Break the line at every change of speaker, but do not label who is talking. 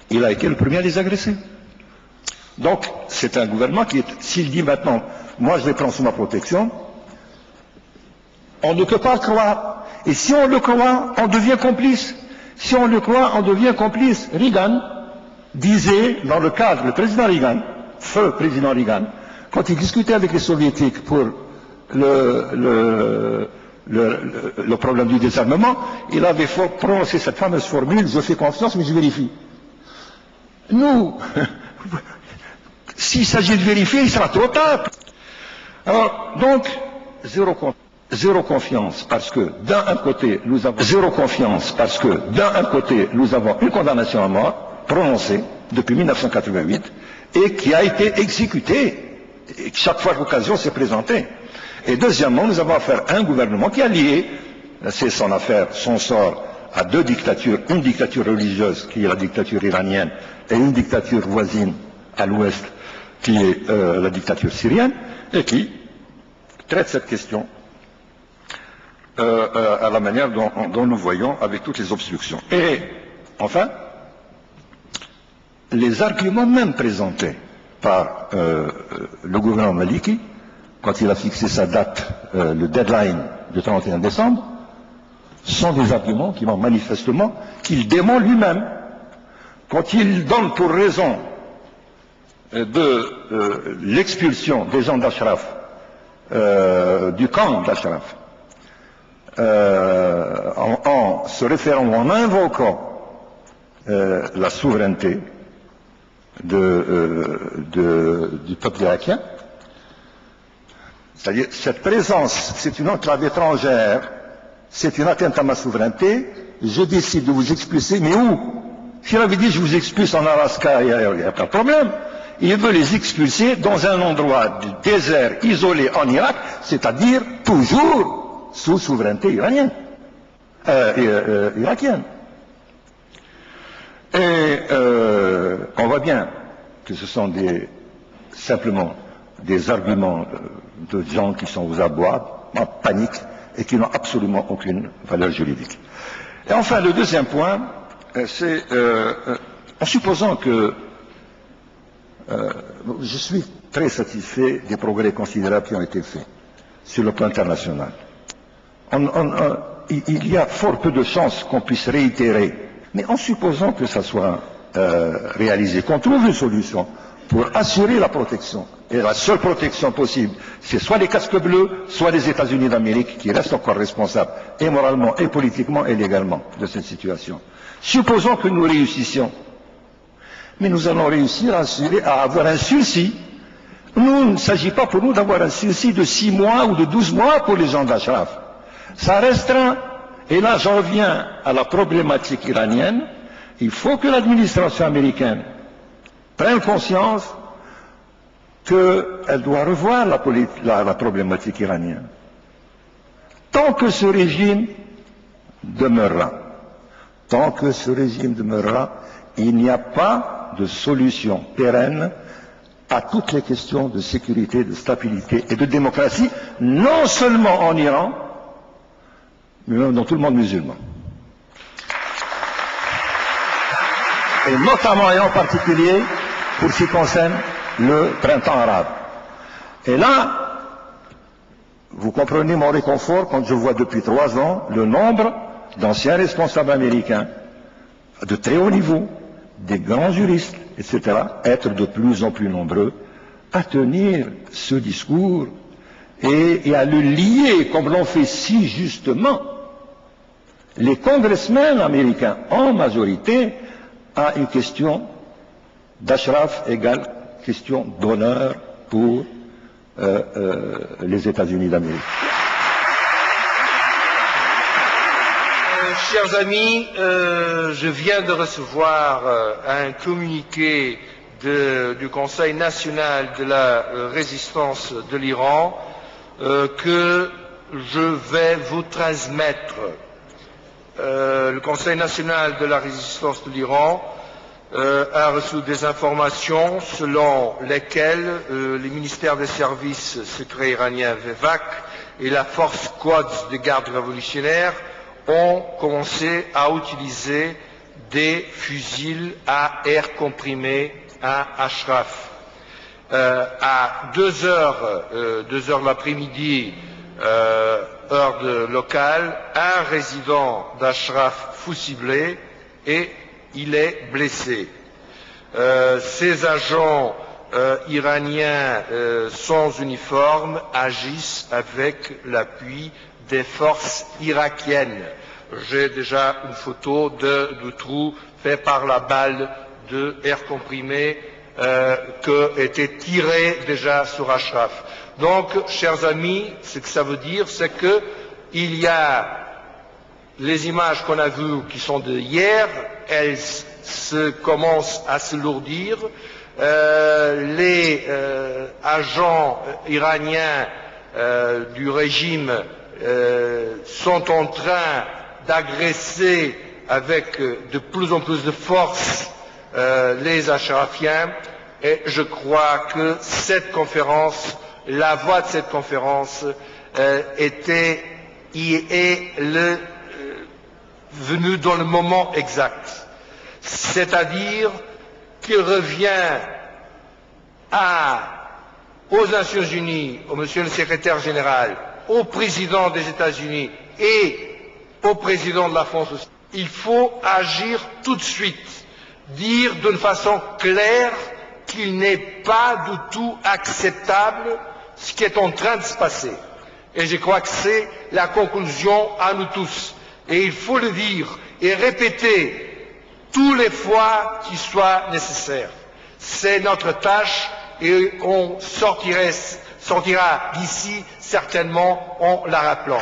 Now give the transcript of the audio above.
il a été le premier à les agresser. Donc, c'est un gouvernement qui est, s'il dit maintenant, moi je les prends sous ma protection, on ne peut pas le croire. Et si on le croit, on devient complice. Si on le croit, on devient complice. Reagan disait, dans le cadre, le président Reagan, feu président Reagan, quand il discutait avec les soviétiques pour le problème du désarmement, il avait prononcé cette fameuse formule, je fais confiance mais je vérifie. Nous, s'il s'agit de vérifier, il sera trop tard. Alors, donc, zéro confiance, parce que d'un côté, nous avons une condamnation à mort prononcée depuis 1988 et qui a été exécutée et chaque fois que l'occasion s'est présentée. Et deuxièmement, nous avons affaire à un gouvernement qui a lié, c'est son affaire, son sort, à deux dictatures, une dictature religieuse qui est la dictature iranienne et une dictature voisine à l'ouest qui est la dictature syrienne et qui traite cette question à la manière dont nous voyons avec toutes les obstructions. Et enfin, les arguments même présentés par le gouvernement maliki, quand il a fixé sa date, le deadline du 31 décembre, sont des arguments qui montrent manifestement qu'il dément lui-même. Quand il donne pour raison de l'expulsion des gens d'Ashraf, du camp d'Ashraf, en se référant ou en invoquant la souveraineté du peuple irakien, c'est-à-dire cette présence, c'est une entrave étrangère, c'est une atteinte à ma souveraineté, je décide de vous expulser, mais où? S'il avait dit je vous expulse en Alaska, il n'y a pas de problème. Il veut les expulser dans un endroit du désert isolé en Irak, c'est-à-dire toujours sous souveraineté irakienne. Et on voit bien que ce sont simplement des arguments de gens qui sont aux abois, en panique, et qui n'ont absolument aucune valeur juridique. Et enfin, le deuxième point, c'est en supposant que je suis très satisfait des progrès considérables qui ont été faits sur le plan international. Il y a fort peu de chances qu'on puisse réitérer, mais en supposant que ça soit réalisé, qu'on trouve une solution pour assurer la protection, et la seule protection possible, c'est soit les casques bleus, soit les États-Unis d'Amérique qui restent encore responsables, et moralement, et politiquement, et légalement, de cette situation. Supposons que nous réussissions, mais nous allons réussir à avoir un sursis. Il ne s'agit pas pour nous d'avoir un sursis de 6 mois ou de 12 mois pour les gens d'Ashraf. Ça restreint. Et là, j'en reviens à la problématique iranienne. Il faut que l'administration américaine prenne conscience qu'elle doit revoir la problématique iranienne. Tant que ce régime demeurera, il n'y a pas de solution pérenne à toutes les questions de sécurité, de stabilité et de démocratie, non seulement en Iran, mais même dans tout le monde musulman. Et notamment et en particulier pour ce qui concerne le printemps arabe. Et là, vous comprenez mon réconfort quand je vois depuis 3 ans le nombre d'anciens responsables américains de très haut niveau, des grands juristes, etc., être de plus en plus nombreux à tenir ce discours et à le lier, comme l'ont fait si justement les congressmen américains en majorité, à une question d'Ashraf égale question d'honneur pour les États-Unis d'Amérique.
Chers amis, je viens de recevoir un communiqué du Conseil national de la résistance de l'Iran que je vais vous transmettre. Le Conseil national de la résistance de l'Iran a reçu des informations selon lesquelles les ministères des services secrets iraniens VEVAC et la force Quds de garde révolutionnaire ont commencé à utiliser des fusils à air comprimé à Ashraf. À 2 heures de l'après-midi, heure locale, un résident d'Ashraf fut ciblé et il est blessé. Ces agents iraniens sans uniforme agissent avec l'appui des forces irakiennes. J'ai déjà une photo du trou fait par la balle de air comprimé qui était tirée déjà sur Ashraf. Donc, chers amis, ce que ça veut dire, c'est que il y a les images qu'on a vues qui sont de hier, elles commencent à se lourdir. Les agents iraniens du régime sont en train d'agresser avec de plus en plus de force les Ashrafiens et je crois que cette conférence, la voix de cette conférence est venue dans le moment exact. C'est-à-dire qu'il revient aux Nations Unies, au monsieur le secrétaire général, au président des États-Unis et au président de la France aussi. Il faut agir tout de suite, dire d'une façon claire qu'il n'est pas du tout acceptable ce qui est en train de se passer. Et je crois que c'est la conclusion à nous tous. Et il faut le dire et répéter toutes les fois qu'il soit nécessaire. C'est notre tâche et on sortira d'ici certainement en la rappelant.